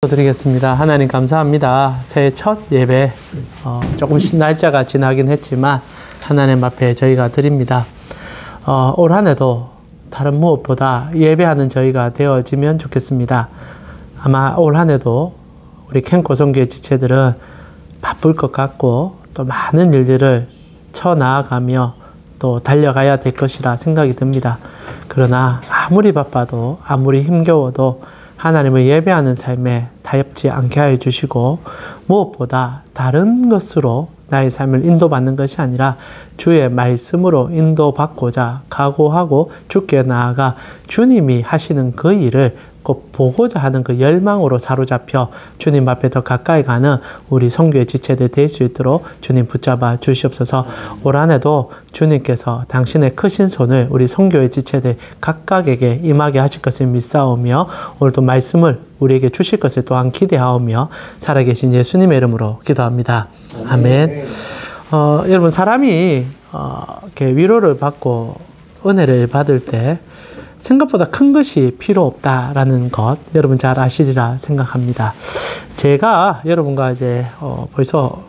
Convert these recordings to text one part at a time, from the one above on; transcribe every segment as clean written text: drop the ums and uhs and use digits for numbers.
드리겠습니다. 하나님 감사합니다. 새해 첫 예배 조금씩 날짜가 지나긴 했지만 하나님 앞에 저희가 드립니다. 올 한 해도 다른 무엇보다 예배하는 저희가 되어지면 좋겠습니다. 아마 올 한 해도 우리 캠고성교회 지체들은 바쁠 것 같고 또 많은 일들을 쳐나가며 또 달려가야 될 것이라 생각이 듭니다. 그러나 아무리 바빠도 아무리 힘겨워도 하나님을 예배하는 삶에 타협지 않게 하여 주시고 무엇보다 다른 것으로 나의 삶을 인도받는 것이 아니라 주의 말씀으로 인도받고자 각오하고 주께 나아가 주님이 하시는 그 일을 꼭 보고자 하는 그 열망으로 사로잡혀 주님 앞에 더 가까이 가는 우리 성교의 지체들 될 수 있도록 주님 붙잡아 주시옵소서. 올 한 해도 주님께서 당신의 크신 손을 우리 성교의 지체들 각각에게 임하게 하실 것을 믿사오며 오늘도 말씀을 우리에게 주실 것을 또한 기대하오며 살아계신 예수님의 이름으로 기도합니다. 아멘. 여러분 사람이 이렇게 위로를 받고 은혜를 받을 때 생각보다 큰 것이 필요 없다라는 것 여러분 잘 아시리라 생각합니다. 제가 여러분과 이제 벌써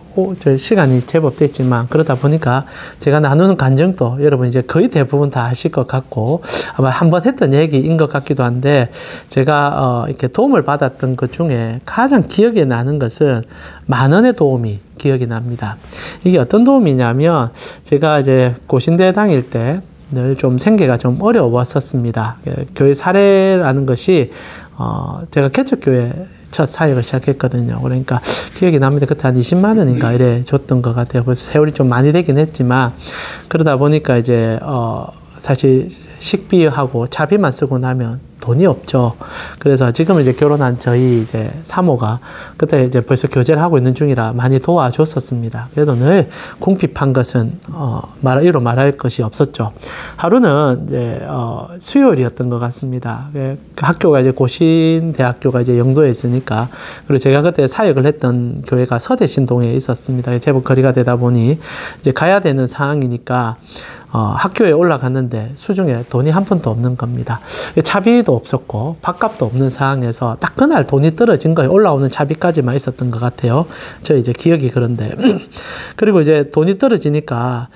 시간이 제법 됐지만 그러다 보니까 제가 나누는 간증도 여러분 이제 거의 대부분 다 아실 것 같고 아마 한번 했던 얘기인 것 같기도 한데 제가 이렇게 도움을 받았던 것 중에 가장 기억에 나는 것은 10,000원의 도움이 기억이 납니다. 이게 어떤 도움이냐면 제가 이제 고신대 다닐 때 늘 좀 생계가 좀 어려웠었습니다. 교회 사례라는 것이 제가 개척교회 첫 사역을 시작했거든요. 그러니까 기억이 납니다. 그때 한 20만 원인가 이래 줬던 것 같아요. 벌써 세월이 좀 많이 되긴 했지만 그러다 보니까 이제 사실 식비하고 차비만 쓰고 나면 돈이 없죠. 그래서 지금 이제 결혼한 저희 이제 사모가 그때 이제 벌써 교제를 하고 있는 중이라 많이 도와줬었습니다. 그래도 늘 궁핍한 것은 이로 말할 것이 없었죠. 하루는 이제 수요일이었던 것 같습니다. 그 학교가 이제 고신대학교가 이제 영도에 있으니까 그리고 제가 그때 사역을 했던 교회가 서대신동에 있었습니다. 제법 거리가 되다 보니 이제 가야 되는 상황이니까 학교에 올라갔는데 수중에 돈이 한 푼도 없는 겁니다. 차비도 없었고 밥값도 없는 상황에서 딱 그날 돈이 떨어진 거예요. 올라오는 차비까지만 있었던 것 같아요. 저 이제 기억이 그런데 그리고 이제 돈이 떨어지니까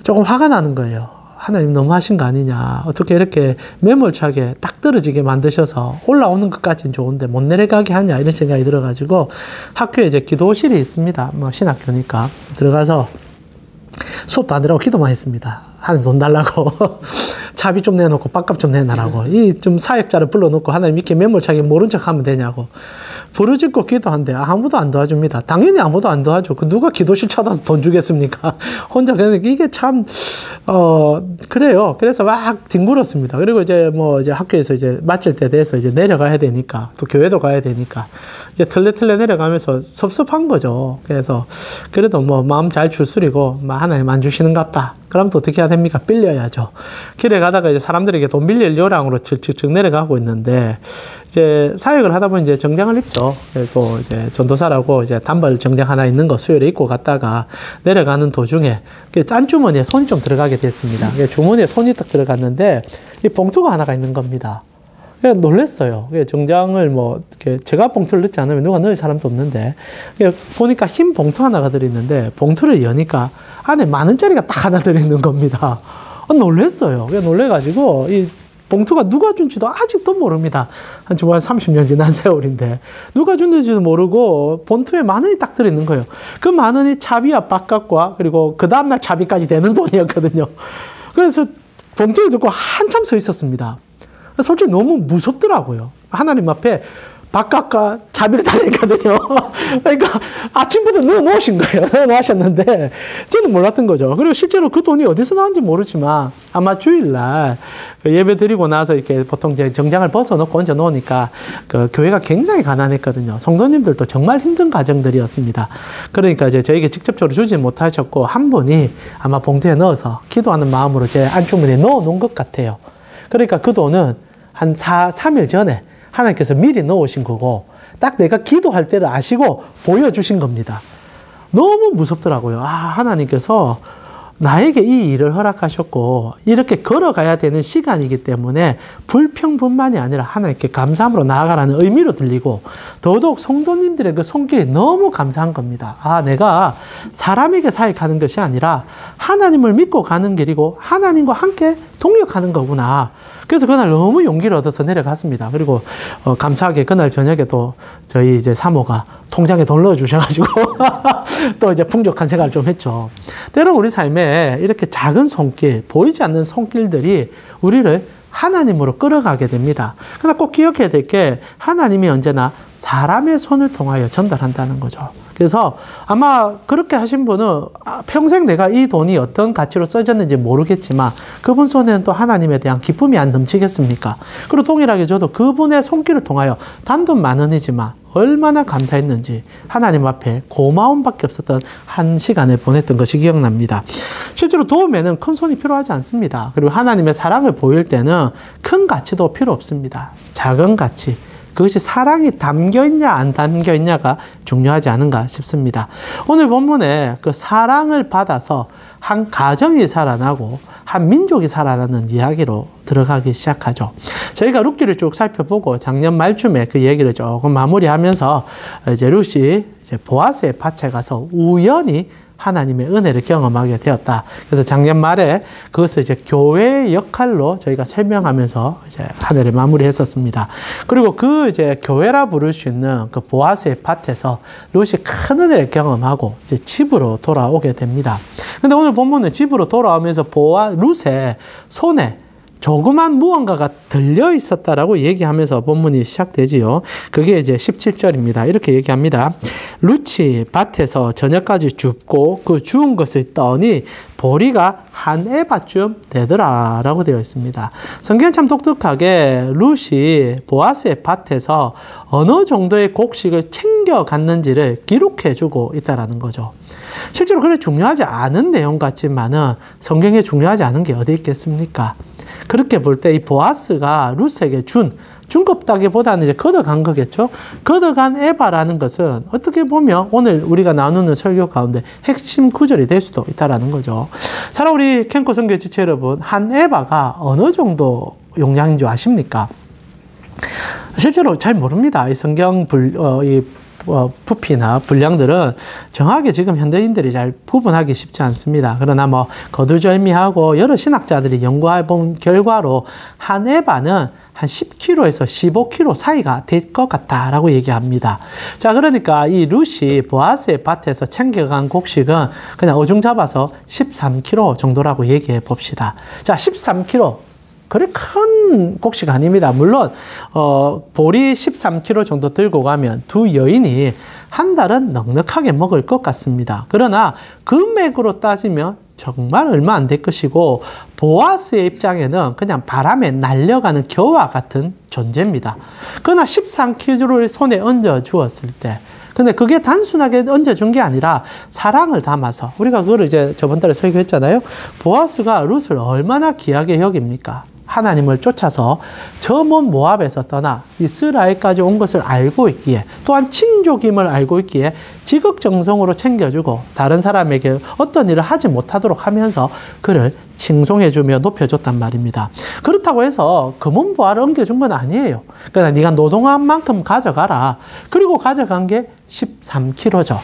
조금 화가 나는 거예요. 하나님 너무 하신 거 아니냐. 어떻게 이렇게 매몰차게 딱 떨어지게 만드셔서 올라오는 것까지는 좋은데 못 내려가게 하냐 이런 생각이 들어가지고 학교에 이제 기도실이 있습니다. 뭐 신학교니까 들어가서 수업도 안 들어가고 기도만 했습니다. 하나님 돈 달라고 차비 좀 내놓고 밥값 좀 내놔라고 이 좀 사역자를 불러놓고 하나님 이렇게 매몰차게 모른 척 하면 되냐고 부르짖고 기도한데 아무도 안 도와줍니다. 당연히 아무도 안 도와줘. 그 누가 기도실 찾아서 돈 주겠습니까? 혼자 그냥 이게 참 그래요. 그래서 막 뒹굴었습니다. 그리고 이제 뭐 이제 학교에서 이제 마칠 때 돼서 이제 내려가야 되니까 또 교회도 가야 되니까 이제 틀레틀레 내려가면서 섭섭한 거죠. 그래서 그래도 뭐 마음 잘 줄수리고 하나님 안 주시는갑다. 그럼 또 어떻게 해야 됩니까? 빌려야죠. 길에 가다가 이제 사람들에게 돈 빌릴 요량으로 즉 내려가고 있는데 이제 사역을 하다 보니 이제 정장을 입죠. 또 이제 전도사라고 이제 단벌 정장 하나 있는 거 수요일에 입고 갔다가 내려가는 도중에 짠주머니에 손이 좀 들어가게 됐습니다. 주머니에 손이 딱 들어갔는데 이 봉투가 하나가 있는 겁니다. 놀랬어요. 정장을 뭐 제가 봉투를 넣지 않으면 누가 넣을 사람도 없는데 보니까 흰 봉투 하나가 들어있는데 봉투를 여니까 안에 10,000원짜리가 딱 하나 들어있는 겁니다. 놀랬어요. 놀래가지고 이 봉투가 누가 준지도 아직도 모릅니다. 한 30년 지난 세월인데 누가 줬는지도 모르고 봉투에 10,000원이 딱 들어있는 거예요. 그 10,000원이 차비와 밥값과 그리고 그 다음날 차비까지 되는 돈이었거든요. 그래서 봉투를 듣고 한참 서 있었습니다. 솔직히 너무 무섭더라고요. 하나님 앞에 밥값과 차비를 다 냈거든요. 그러니까 아침부터 넣어놓으신 거예요. 넣어놓으셨는데 저는 몰랐던 거죠. 그리고 실제로 그 돈이 어디서 나왔는지 모르지만 아마 주일날 예배 드리고 나서 이렇게 보통 이제 정장을 벗어놓고 얹어 놓으니까 그 교회가 굉장히 가난했거든요. 성도님들도 정말 힘든 가정들이었습니다. 그러니까 이제 저에게 직접적으로 주지 못하셨고 한 분이 아마 봉투에 넣어서 기도하는 마음으로 제 안주머니에 넣어놓은 것 같아요. 그러니까 그 돈은 한 3일 전에 하나님께서 미리 넣으신 거고 딱 내가 기도할 때를 아시고 보여주신 겁니다. 너무 무섭더라고요. 하나님께서 나에게 이 일을 허락하셨고 이렇게 걸어가야 되는 시간이기 때문에 불평뿐만이 아니라 하나님께 감사함으로 나아가라는 의미로 들리고 더더욱 성도님들의 그 손길이 너무 감사한 겁니다. 아, 내가 사람에게 사역하는 것이 아니라 하나님을 믿고 가는 길이고 하나님과 함께 동역하는 거구나. 그래서 그날 너무 용기를 얻어서 내려갔습니다. 그리고 감사하게 그날 저녁에 또 저희 이제 사모가 통장에 돈 넣어주셔가지고 또 이제 풍족한 생활을 좀 했죠. 때론 우리 삶에 이렇게 작은 손길, 보이지 않는 손길들이 우리를 하나님으로 끌어가게 됩니다. 그러나 꼭 기억해야 될 게 하나님이 언제나 사람의 손을 통하여 전달한다는 거죠. 그래서 아마 그렇게 하신 분은 평생 내가 이 돈이 어떤 가치로 써졌는지 모르겠지만 그분 손에는 또 하나님에 대한 기쁨이 안 넘치겠습니까? 그리고 동일하게 저도 그분의 손길을 통하여 단돈 10,000원이지만 얼마나 감사했는지 하나님 앞에 고마움밖에 없었던 한 시간을 보냈던 것이 기억납니다. 실제로 도움에는 큰 손이 필요하지 않습니다. 그리고 하나님의 사랑을 보일 때는 큰 가치도 필요 없습니다. 작은 가치, 그것이 사랑이 담겨있냐 안 담겨있냐가 중요하지 않은가 싶습니다. 오늘 본문에 그 사랑을 받아서 한 가정이 살아나고 한 민족이 살아나는 이야기로 들어가기 시작하죠. 저희가 룻기를 쭉 살펴보고 작년 말쯤에 그 얘기를 조금 마무리하면서 이제 룻이 이제 보아스의 밭에 가서 우연히 하나님의 은혜를 경험하게 되었다. 그래서 작년 말에 그것을 이제 교회의 역할로 저희가 설명하면서 이제 한 해를 마무리했었습니다. 그리고 그 이제 교회라 부를 수 있는 그 보아스의 밭에서 룻이 큰 은혜를 경험하고 이제 집으로 돌아오게 됩니다. 근데 오늘 본문은 집으로 돌아오면서 룻의 손에 조그만 무언가가 들려 있었다라고 얘기하면서 본문이 시작되지요. 그게 이제 17절입니다. 이렇게 얘기합니다. 룻이 밭에서 저녁까지 줍고 그 주운 것을 떠니 보리가 한 에바쯤 되더라 라고 되어 있습니다. 성경은 참 독특하게 룻이 보아스의 밭에서 어느 정도의 곡식을 챙겨갔는지를 기록해주고 있다는 거죠. 실제로 그래 중요하지 않은 내용 같지만은 성경에 중요하지 않은 게 어디 있겠습니까? 그렇게 볼 때 이 보아스가 룻에게 준 것다기보다는 이제 걷어간 거겠죠. 걷어간 에바라는 것은 어떻게 보면 오늘 우리가 나누는 설교 가운데 핵심 구절이 될 수도 있다라는 거죠. 사랑 우리 캠코 선교 지체 여러분, 한 에바가 어느 정도 용량인 줄 아십니까? 실제로 잘 모릅니다. 이 성경 부피나 분량들은 정확하게 지금 현대인들이 잘 구분하기 쉽지 않습니다. 그러나 뭐 거두절미하고 여러 신학자들이 연구해 본 결과로 한 에바는 한 10kg에서 15kg 사이가 될 것 같다라고 얘기합니다. 자, 그러니까 이 룻이 보아스의 밭에서 챙겨간 곡식은 그냥 어중 잡아서 13kg 정도라고 얘기해 봅시다. 자, 13kg. 그래 큰 곡식 아닙니다. 물론 보리 13kg 정도 들고 가면 두 여인이 한 달은 넉넉하게 먹을 것 같습니다. 그러나 금액으로 따지면 정말 얼마 안 될 것이고 보아스의 입장에는 그냥 바람에 날려가는 겨와 같은 존재입니다. 그러나 13kg를 손에 얹어 주었을 때 근데 그게 단순하게 얹어준 게 아니라 사랑을 담아서 우리가 그걸 이제 저번 달에 설교했잖아요. 보아스가 룻을 얼마나 귀하게 여깁니까? 하나님을 쫓아서 저 먼 모압에서 떠나 이스라엘까지 온 것을 알고 있기에 또한 친족임을 알고 있기에 지극정성으로 챙겨주고 다른 사람에게 어떤 일을 하지 못하도록 하면서 그를 칭송해주며 높여줬단 말입니다. 그렇다고 해서 금은보화를 엉겨준 건 아니에요. 그러니까 네가 노동한 만큼 가져가라. 그리고 가져간 게 13kg죠.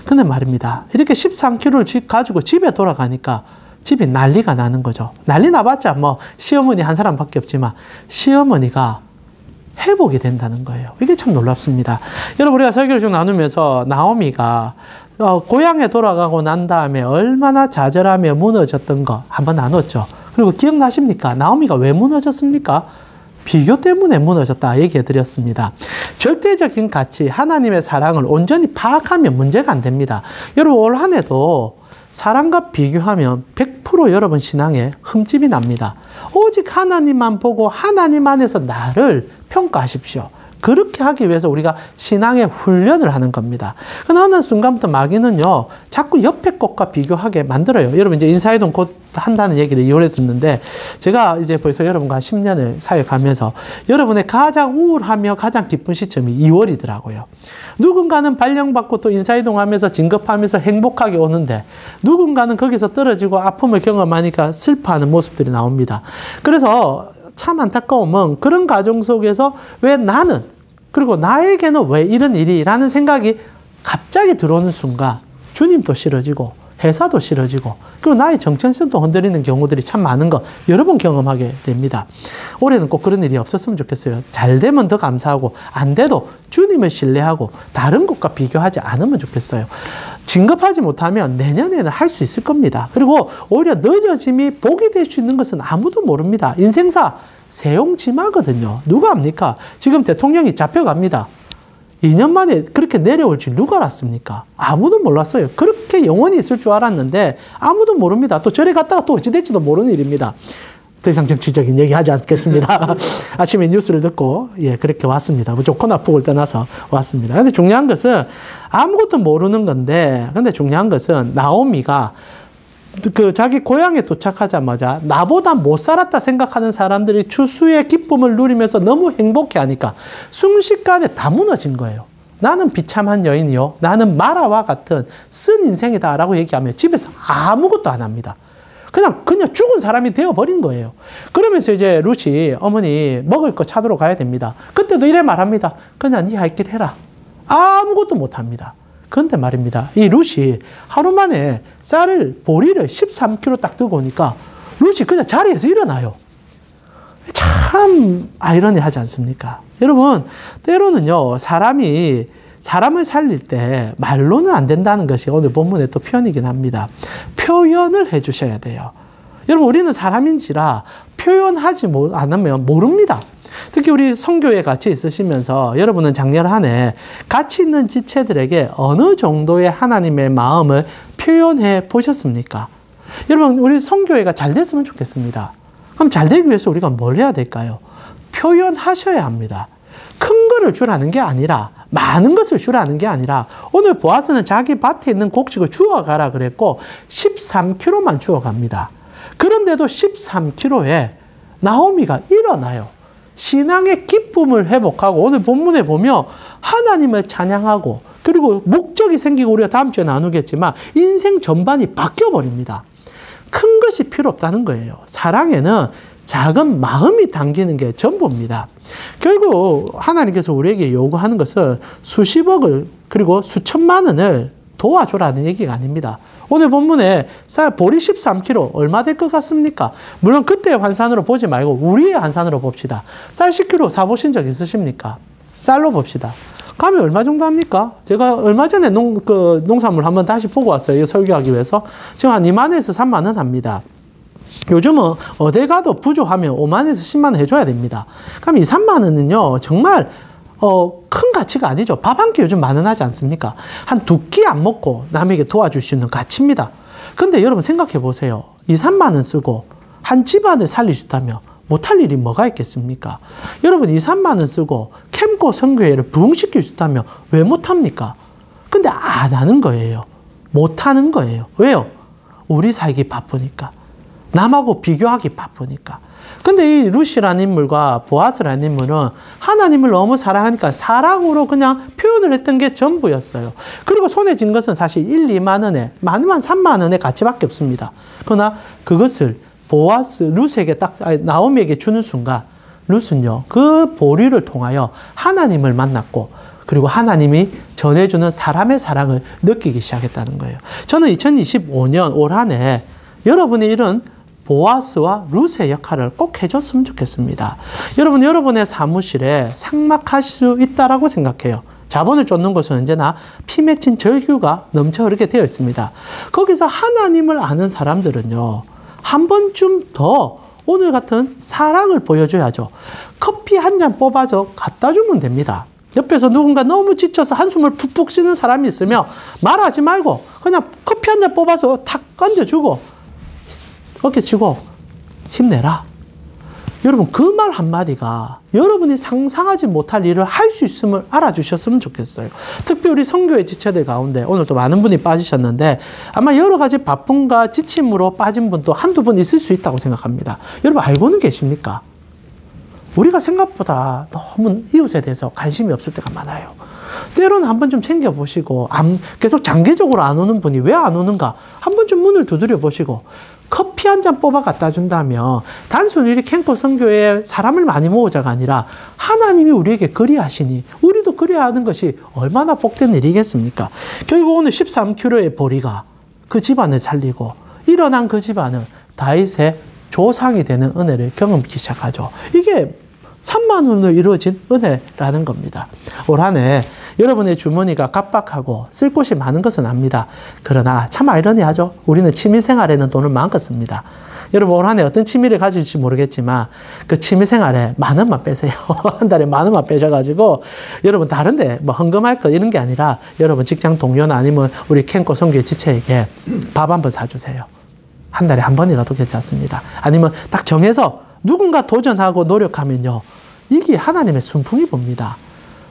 근데 말입니다. 이렇게 13kg를 가지고 집에 돌아가니까 집이 난리가 나는 거죠. 난리 나봤자 뭐 시어머니 한 사람밖에 없지만 시어머니가 회복이 된다는 거예요. 이게 참 놀랍습니다. 여러분 우리가 설교를 좀 나누면서 나오미가 고향에 돌아가고 난 다음에 얼마나 좌절하며 무너졌던 거 한번 나눴죠. 그리고 기억나십니까? 나오미가 왜 무너졌습니까? 비교 때문에 무너졌다 얘기해 드렸습니다. 절대적인 가치, 하나님의 사랑을 온전히 파악하면 문제가 안 됩니다. 여러분 올 한 해도 사랑과 비교하면 100% 여러분 신앙에 흠집이 납니다. 오직 하나님만 보고 하나님 안에서 나를 평가하십시오. 그렇게 하기 위해서 우리가 신앙의 훈련을 하는 겁니다. 그러나 어느 순간부터 마귀는요, 자꾸 옆에 것과 비교하게 만들어요. 여러분 이제 인사이동 곧 한다는 얘기를 2월에 듣는데, 제가 이제 벌써 여러분과 10년을 사역하면서 여러분의 가장 우울하며 가장 기쁜 시점이 2월이더라고요. 누군가는 발령받고 또 인사이동하면서 진급하면서 행복하게 오는데, 누군가는 거기서 떨어지고 아픔을 경험하니까 슬퍼하는 모습들이 나옵니다. 그래서 참 안타까움은 그런 과정 속에서 왜 나는, 그리고 나에게는 왜 이런 일이? 라는 생각이 갑자기 들어오는 순간 주님도 싫어지고 회사도 싫어지고 그리고 나의 정체성도 흔들리는 경우들이 참 많은 거 여러 번 경험하게 됩니다. 올해는 꼭 그런 일이 없었으면 좋겠어요. 잘 되면 더 감사하고 안 돼도 주님을 신뢰하고 다른 것과 비교하지 않으면 좋겠어요. 진급하지 못하면 내년에는 할 수 있을 겁니다. 그리고 오히려 늦어짐이 복이 될 수 있는 것은 아무도 모릅니다. 인생사 세용지마거든요. 누가 압니까? 지금 대통령이 잡혀갑니다. 2년 만에 그렇게 내려올 줄 누가 알았습니까? 아무도 몰랐어요. 그렇게 영원히 있을 줄 알았는데 아무도 모릅니다. 또 절에 갔다가 또 어찌 될지도 모르는 일입니다. 더 이상 정치적인 얘기 하지 않겠습니다. 아침에 뉴스를 듣고 그렇게 왔습니다. 무조건 아프고 떠나서 왔습니다. 근데 중요한 것은 아무것도 모르는 건데, 근데 중요한 것은 나오미가 자기 고향에 도착하자마자 나보다 못 살았다 생각하는 사람들이 추수의 기쁨을 누리면서 너무 행복해 하니까 순식간에 다 무너진 거예요. 나는 비참한 여인이요, 나는 마라와 같은 쓴 인생이다 라고 얘기하면 집에서 아무것도 안 합니다. 그냥 죽은 사람이 되어버린 거예요. 그러면서 이제 룻이 어머니 먹을 거 찾으러 가야 됩니다. 그때도 이래 말합니다. 그냥 네 할 길 해라. 아무것도 못합니다. 그런데 말입니다. 이 룻이 하루 만에 보리를 13kg 딱 들고 오니까 룻이 그냥 자리에서 일어나요. 참 아이러니하지 않습니까? 여러분, 때로는요, 사람을 살릴 때 말로는 안 된다는 것이 오늘 본문의 또 표현이긴 합니다. 표현을 해 주셔야 돼요. 여러분, 우리는 사람인지라 표현하지 않으면 모릅니다. 특히 우리 선교에 같이 있으시면서 여러분은 작년 한 해 같이 있는 지체들에게 어느 정도의 하나님의 마음을 표현해 보셨습니까? 여러분, 우리 선교회가 잘 됐으면 좋겠습니다. 그럼 잘 되기 위해서 우리가 뭘 해야 될까요? 표현하셔야 합니다. 큰 거를 주라는 게 아니라, 많은 것을 주라는 게 아니라, 오늘 보아스는 자기 밭에 있는 곡식을 주워가라 그랬고 13kg만 주워갑니다. 그런데도 13kg에 나오미가 일어나요. 신앙의 기쁨을 회복하고 오늘 본문에 보면 하나님을 찬양하고, 그리고 목적이 생기고, 우리가 다음 주에 나누겠지만 인생 전반이 바뀌어버립니다. 큰 것이 필요 없다는 거예요. 사랑에는 작은 마음이 담기는 게 전부입니다. 결국 하나님께서 우리에게 요구하는 것은 수십억을, 그리고 수천만 원을 도와줘라는 얘기가 아닙니다. 오늘 본문에 보리 13kg 얼마 될 것 같습니까? 물론 그때의 환산으로 보지 말고 우리의 환산으로 봅시다. 쌀 10kg 사보신 적 있으십니까? 쌀로 봅시다. 그러면 얼마 정도 합니까? 제가 얼마 전에 농산물 한번 다시 보고 왔어요. 설교하기 위해서. 지금 한 2만 원에서 3만 원 합니다. 요즘은 어딜 가도 부족하면 5만 원에서 10만 원 해줘야 됩니다. 그럼 2, 3만 원은요, 정말 큰 가치가 아니죠. 밥 한 끼 요즘 만 원 하지 않습니까? 한 2끼 안 먹고 남에게 도와줄 수 있는 가치입니다. 근데 여러분 생각해 보세요. 2, 3만 원 쓰고 한 집안을 살릴 수 있다면 못할 일이 뭐가 있겠습니까? 여러분 2, 3만 원 쓰고 캠코 선교회를 부흥시킬 수 있다면 왜 못합니까? 근데 안 하는 거예요. 못하는 거예요. 왜요? 우리 살기 바쁘니까. 남하고 비교하기 바쁘니까. 근데 이 룻이라는 인물과 보아스라는 인물은 하나님을 너무 사랑하니까 사랑으로 그냥 표현을 했던 게 전부였어요. 그리고 손에 쥔 것은 사실 1, 2만 원에, 많으면 3만 원의 가치밖에 없습니다. 그러나 그것을 룻에게 나오미에게 주는 순간 룻은요, 그 보리를 통하여 하나님을 만났고, 그리고 하나님이 전해주는 사람의 사랑을 느끼기 시작했다는 거예요. 저는 2025년 올 한 해 여러분이 이런 보아스와 룻의 역할을 꼭 해줬으면 좋겠습니다. 여러분, 여러분의 사무실에 삭막할 수 있다라고 생각해요. 자본을 쫓는 것은 언제나 피 맺힌 절규가 넘쳐 흐르게 되어 있습니다. 거기서 하나님을 아는 사람들은요, 한 번쯤 더 오늘 같은 사랑을 보여줘야죠. 커피 한 잔 뽑아서 갖다 주면 됩니다. 옆에서 누군가 너무 지쳐서 한숨을 푹푹 쉬는 사람이 있으면 말하지 말고 그냥 커피 한 잔 뽑아서 탁 건져주고 어깨 치고 힘내라. 여러분 그 말 한마디가 여러분이 상상하지 못할 일을 할 수 있음을 알아주셨으면 좋겠어요. 특히 우리 선교의 지체들 가운데 오늘 또 많은 분이 빠지셨는데 아마 여러 가지 바쁨과 지침으로 빠진 분도 한두 분 있을 수 있다고 생각합니다. 여러분 알고는 계십니까? 우리가 생각보다 너무 이웃에 대해서 관심이 없을 때가 많아요. 때로는 한번 좀 챙겨보시고 계속 장기적으로 안 오는 분이 왜 안 오는가 한번 좀 문을 두드려 보시고 커피 한 잔 뽑아 갖다 준다면 단순히 우리 캠프 선교에 사람을 많이 모으자가 아니라 하나님이 우리에게 그리하시니 우리도 그리하는 것이 얼마나 복된 일이겠습니까? 결국 오늘 13kg의 보리가 그 집안을 살리고 일어난 그 집안은 다윗의 조상이 되는 은혜를 경험하기 시작하죠. 이게 3만 원으로 이루어진 은혜라는 겁니다. 올 한 해 여러분의 주머니가 깜빡하고 쓸 곳이 많은 것은 압니다. 그러나 참 아이러니하죠. 우리는 취미생활에는 돈을 마음껏 씁니다. 여러분 올 한 해 어떤 취미를 가질지 모르겠지만 그 취미생활에 10,000원만 빼세요. 한 달에 10,000원만 빼셔가지고 여러분 다른데 뭐 헌금할 거 이런 게 아니라 여러분 직장 동료나 아니면 우리 캠코 선교의 지체에게 밥 한 번 사주세요. 한 달에 한 번이라도 괜찮습니다. 아니면 딱 정해서 누군가 도전하고 노력하면요. 이게 하나님의 순풍이 봅니다.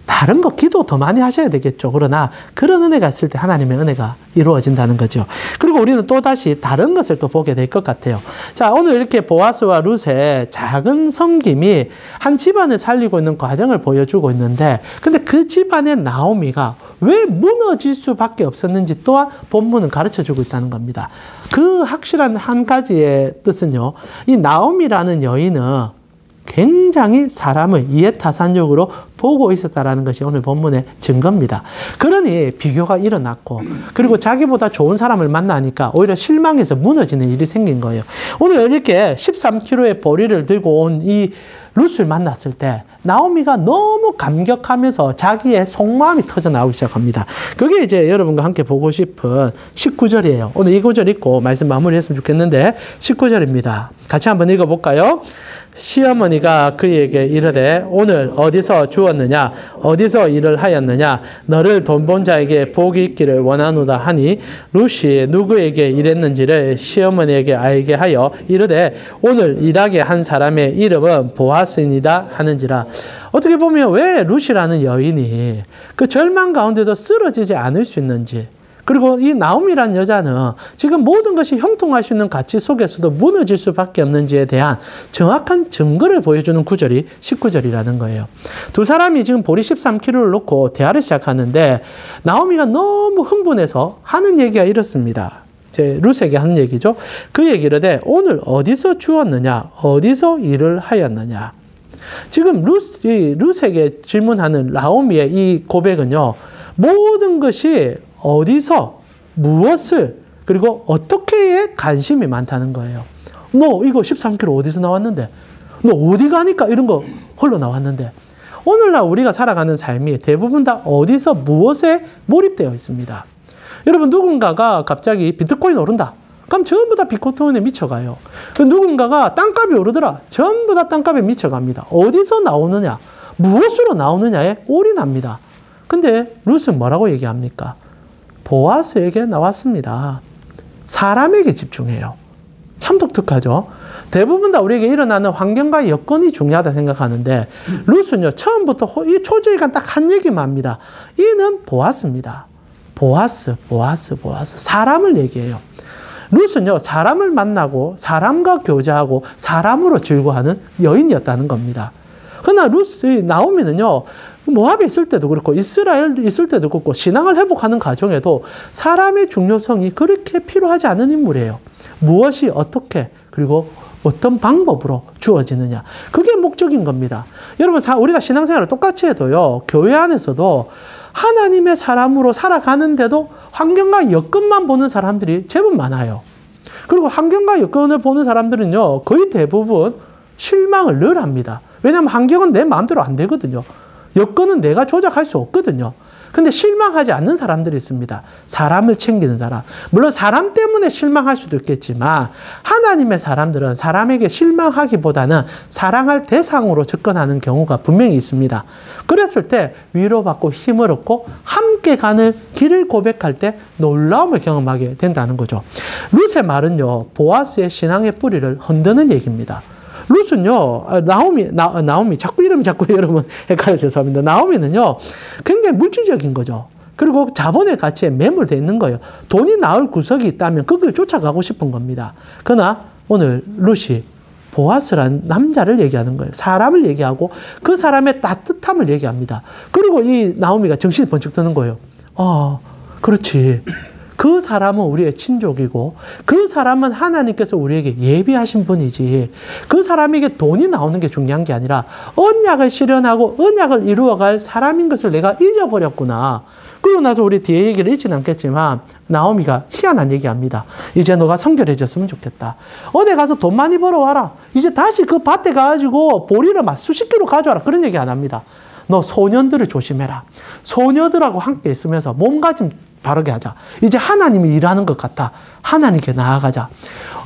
다른 거 기도 더 많이 하셔야 되겠죠. 그러나 그런 은혜가 있을 때 하나님의 은혜가 이루어진다는 거죠. 그리고 우리는 또다시 다른 것을 또 보게 될 것 같아요. 자, 오늘 이렇게 보아스와 룻의 작은 섬김이 한 집안을 살리고 있는 과정을 보여주고 있는데 근데 그 집안의 나오미가 왜 무너질 수밖에 없었는지 또한 본문은 가르쳐주고 있다는 겁니다. 그 확실한 한 가지의 뜻은요. 이 나오미라는 여인은 굉장히 사람을 이해타산적으로 보고 있었다는 것이 오늘 본문의 증거입니다. 그러니 비교가 일어났고 그리고 자기보다 좋은 사람을 만나니까 오히려 실망해서 무너지는 일이 생긴 거예요. 오늘 이렇게 13kg의 보리를 들고 온 이 룻을 만났을 때 나오미가 너무 감격하면서 자기의 속마음이 터져나오기 시작합니다. 그게 이제 여러분과 함께 보고 싶은 19절이에요. 오늘 이 구절 읽고 말씀 마무리했으면 좋겠는데 19절입니다. 같이 한번 읽어볼까요? 시어머니가 그에게 이르되 오늘 어디서 주었느냐 어디서 일을 하였느냐 너를 돈 본 자에게 복이 있기를 원하노다 하니 룻이 누구에게 일했는지를 시어머니에게 알게 하여 이르되 오늘 일하게 한 사람의 이름은 보아스이다 하는지라. 어떻게 보면 왜 룻이라는 여인이 그 절망 가운데도 쓰러지지 않을 수 있는지 그리고 이 나오미란 여자는 지금 모든 것이 형통할 수 있는 가치 속에서도 무너질 수밖에 없는지에 대한 정확한 증거를 보여주는 구절이 19절이라는 거예요. 두 사람이 지금 보리 13kg를 놓고 대화를 시작하는데 나오미가 너무 흥분해서 하는 얘기가 이렇습니다. 제 룻에게 하는 얘기죠. 그 얘기를 해 오늘 어디서 주었느냐 어디서 일을 하였느냐. 지금 룻에게 질문하는 나오미의 이 고백은요. 모든 것이 어디서 무엇을 그리고 어떻게에 관심이 많다는 거예요. 너 이거 13kg 어디서 나왔는데? 너 어디 가니까 이런 거 흘러나왔는데? 오늘날 우리가 살아가는 삶이 대부분 다 어디서 무엇에 몰입되어 있습니다. 여러분 누군가가 갑자기 비트코인 오른다. 그럼 전부 다 비트코인에 미쳐가요. 누군가가 땅값이 오르더라. 전부 다 땅값에 미쳐갑니다. 어디서 나오느냐? 무엇으로 나오느냐에 올인합니다. 근데 룻은 뭐라고 얘기합니까? 보아스에게 나왔습니다. 사람에게 집중해요. 참 독특하죠? 대부분 다 우리에게 일어나는 환경과 여건이 중요하다 생각하는데 룻은요 처음부터 이 초저희가 딱 한 얘기만 합니다. 이는 보아스입니다. 보아스 사람을 얘기해요. 룻은요 사람을 만나고 사람과 교제하고 사람으로 즐거워하는 여인이었다는 겁니다. 그러나 나오미는요 모압에 있을 때도 그렇고 이스라엘 있을 때도 그렇고 신앙을 회복하는 과정에도 사람의 중요성이 그렇게 필요하지 않은 인물이에요. 무엇이 어떻게 그리고 어떤 방법으로 주어지느냐. 그게 목적인 겁니다. 여러분 우리가 신앙생활을 똑같이 해도요. 교회 안에서도 하나님의 사람으로 살아가는데도 환경과 여건만 보는 사람들이 제법 많아요. 그리고 환경과 여건을 보는 사람들은요. 거의 대부분 실망을 늘 합니다. 왜냐하면 환경은 내 마음대로 안 되거든요. 여건은 내가 조작할 수 없거든요. 근데 실망하지 않는 사람들이 있습니다. 사람을 챙기는 사람. 물론 사람 때문에 실망할 수도 있겠지만 하나님의 사람들은 사람에게 실망하기보다는 사랑할 대상으로 접근하는 경우가 분명히 있습니다. 그랬을 때 위로받고 힘을 얻고 함께 가는 길을 고백할 때 놀라움을 경험하게 된다는 거죠. 룻의 말은요. 보아스의 신앙의 뿌리를 흔드는 얘기입니다. 룻은요, 나오미, 자꾸 여러분 헷갈려서 죄송합니다. 나오미는요, 굉장히 물질적인 거죠. 그리고 자본의 가치에 매몰되어 있는 거예요. 돈이 나올 구석이 있다면 그걸 쫓아가고 싶은 겁니다. 그러나 오늘 룻이 보아스란 남자를 얘기하는 거예요. 사람을 얘기하고 그 사람의 따뜻함을 얘기합니다. 그리고 이 나오미가 정신이 번쩍 드는 거예요. 그렇지. 그 사람은 우리의 친족이고 그 사람은 하나님께서 우리에게 예비하신 분이지. 그 사람에게 돈이 나오는 게 중요한 게 아니라 언약을 실현하고 언약을 이루어갈 사람인 것을 내가 잊어버렸구나. 그러고 나서 우리 뒤에 얘기를 잊지는 않겠지만 나오미가 희한한 얘기합니다. 이제 너가 성결해졌으면 좋겠다. 어디 가서 돈 많이 벌어와라. 이제 다시 그 밭에 가가지고 보리를 막 수십 킬로 가져와라. 그런 얘기 안 합니다. 너 소년들을 조심해라. 소녀들하고 함께 있으면서 몸가짐 바르게 하자. 이제 하나님이 일하는 것 같아. 하나님께 나아가자.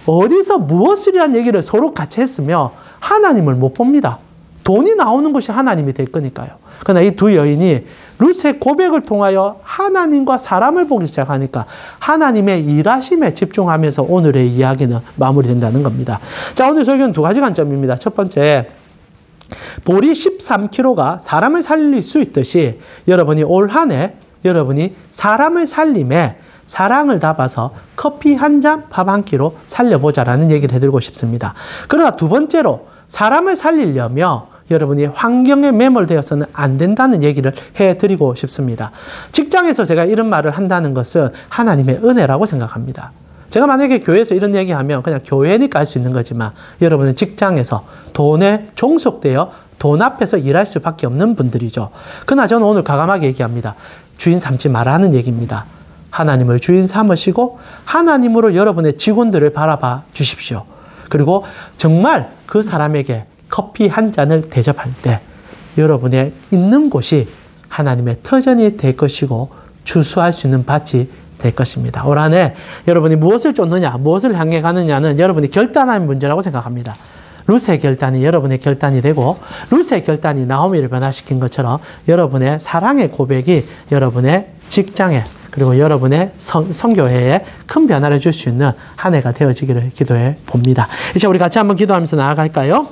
어디서 무엇이라는 얘기를 서로 같이 했으며 하나님을 못 봅니다. 돈이 나오는 것이 하나님이 될 거니까요. 그러나 이 두 여인이 룻의 고백을 통하여 하나님과 사람을 보기 시작하니까 하나님의 일하심에 집중하면서 오늘의 이야기는 마무리된다는 겁니다. 자, 오늘 설교는 두 가지 관점입니다. 첫 번째, 보리 13kg가 사람을 살릴 수 있듯이 여러분이 올 한 해 여러분이 사람을 살림에 사랑을 담아서 커피 한 잔, 밥 한 끼로 살려보자라는 얘기를 해드리고 싶습니다. 그러나 두 번째로 사람을 살리려면 여러분이 환경에 매몰되어서는 안 된다는 얘기를 해드리고 싶습니다. 직장에서 제가 이런 말을 한다는 것은 하나님의 은혜라고 생각합니다. 제가 만약에 교회에서 이런 얘기하면 그냥 교회니까 할 수 있는 거지만 여러분은 직장에서 돈에 종속되어 돈 앞에서 일할 수밖에 없는 분들이죠. 그러나 저는 오늘 과감하게 얘기합니다. 주인 삼지 말라는 얘기입니다. 하나님을 주인 삼으시고 하나님으로 여러분의 직원들을 바라봐 주십시오. 그리고 정말 그 사람에게 커피 한 잔을 대접할 때 여러분의 있는 곳이 하나님의 터전이 될 것이고 주수할 수 있는 밭이 될 것입니다. 올 한 해 여러분이 무엇을 쫓느냐, 무엇을 향해 가느냐는 여러분이 결단하는 문제라고 생각합니다. 룻의 결단이 여러분의 결단이 되고 룻의 결단이 나오미를 변화시킨 것처럼 여러분의 사랑의 고백이 여러분의 직장에 그리고 여러분의 선교회에 큰 변화를 줄 수 있는 한 해가 되어지기를 기도해 봅니다. 이제 우리 같이 한번 기도하면서 나아갈까요?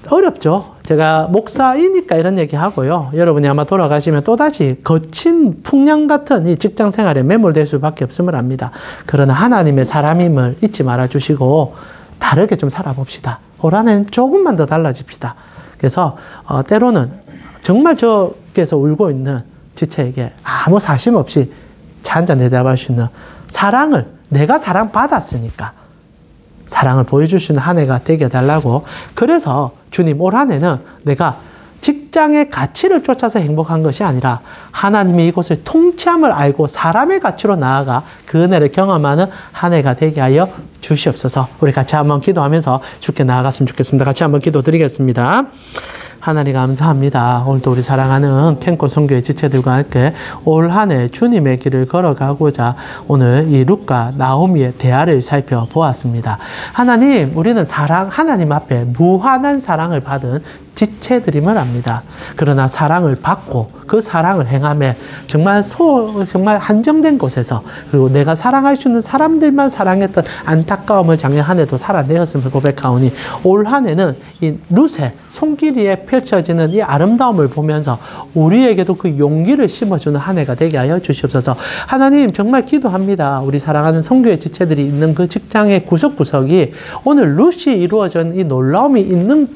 어렵죠. 제가 목사이니까 이런 얘기 하고요. 여러분이 아마 돌아가시면 또다시 거친 풍랑 같은 이 직장 생활에 매몰될 수밖에 없음을 압니다. 그러나 하나님의 사람임을 잊지 말아 주시고 다르게 좀 살아봅시다. 올 한 해는 조금만 더 달라집시다. 그래서 때로는 정말 저께서 울고 있는 지체에게 아무 사심 없이 차 한잔 대답할 수 있는 사랑을 내가 사랑받았으니까 사랑을 보여줄 수 있는 한 해가 되게 해달라고. 그래서 주님 올 한 해는 내가 직장의 가치를 쫓아서 행복한 것이 아니라 하나님이 이곳을 통치함을 알고 사람의 가치로 나아가 그 은혜를 경험하는 한 해가 되게 하여 주시옵소서. 우리 같이 한번 기도하면서 주께 나아갔으면 좋겠습니다. 같이 한번 기도드리겠습니다. 하나님 감사합니다. 오늘도 우리 사랑하는 캔코 선교회 지체들과 함께 올 한 해 주님의 길을 걸어가고자 오늘 이 룻과 나오미의 대화를 살펴보았습니다. 하나님, 우리는 하나님 앞에 무한한 사랑을 받은 지체들임을 압니다. 그러나 사랑을 받고 그 사랑을 행함에 정말 한정된 곳에서 그리고 내가 사랑할 수 있는 사람들만 사랑했던 안타까움을 작년 한 해도 살아내었음을 고백하오니 올 한 해는 이 룻의 손길이에 펼쳐지는 이 아름다움을 보면서 우리에게도 그 용기를 심어주는 한 해가 되게 하여 주시옵소서. 하나님 정말 기도합니다. 우리 사랑하는 선교회 지체들이 있는 그 직장의 구석구석이 오늘 룻이 이루어진 이 놀라움이 있는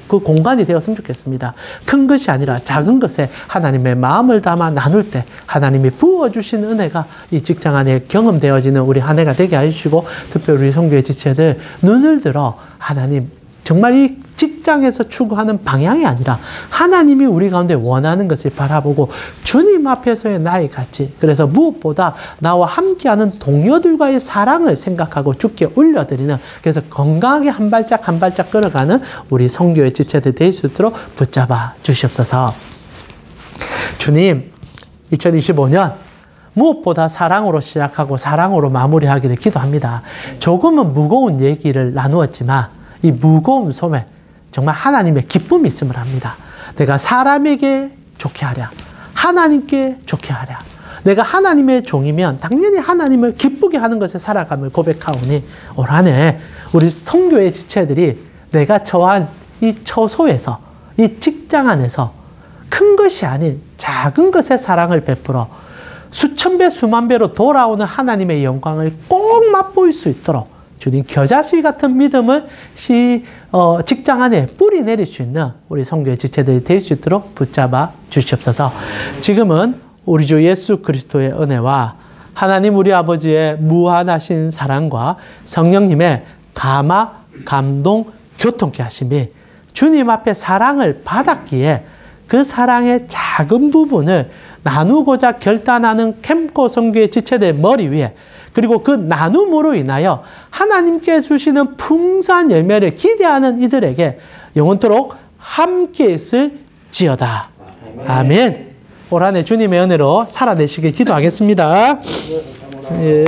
그 공간이 되었으면 좋겠습니다. 큰 것이 아니라 작은 것에 하나님의 마음을 담아 나눌 때 하나님이 부어주신 은혜가 이 직장 안에 경험되어지는 우리 한 해가 되게 해주시고 특별히 우리 선교회 지체들 눈을 들어 하나님 정말 이 직장에서 추구하는 방향이 아니라 하나님이 우리 가운데 원하는 것을 바라보고 주님 앞에서의 나의 가치, 그래서 무엇보다 나와 함께하는 동료들과의 사랑을 생각하고 주께 올려드리는, 그래서 건강하게 한 발짝 한 발짝 걸어가는 우리 선교의 지체들 될 수 있도록 붙잡아 주시옵소서. 주님, 2025년 무엇보다 사랑으로 시작하고 사랑으로 마무리하기를 기도합니다. 조금은 무거운 얘기를 나누었지만 이 무거운 소매 정말 하나님의 기쁨이 있음을 합니다. 내가 사람에게 좋게 하랴, 하나님께 좋게 하랴, 내가 하나님의 종이면 당연히 하나님을 기쁘게 하는 것에 살아감을 고백하오니 올 한 해 우리 성교의 지체들이 내가 처한 이 처소에서 이 직장 안에서 큰 것이 아닌 작은 것에 사랑을 베풀어 수천 배 수만 배로 돌아오는 하나님의 영광을 꼭 맛보일 수 있도록 주님 겨자씨 같은 믿음을 직장 안에 뿌리 내릴 수 있는 우리 성교의 지체들이 될 수 있도록 붙잡아 주시옵소서. 지금은 우리 주 예수 그리스도의 은혜와 하나님 우리 아버지의 무한하신 사랑과 성령님의 감화, 감동, 교통케 하심이 주님 앞에 사랑을 받았기에 그 사랑의 작은 부분을 나누고자 결단하는 캠코 성교의 지체들의 머리 위에 그리고 그 나눔으로 인하여 하나님께 주시는 풍성한 열매를 기대하는 이들에게 영원토록 함께 있을지어다. 아멘. 올 한 해 주님의 은혜로 살아내시길 기도하겠습니다. 예.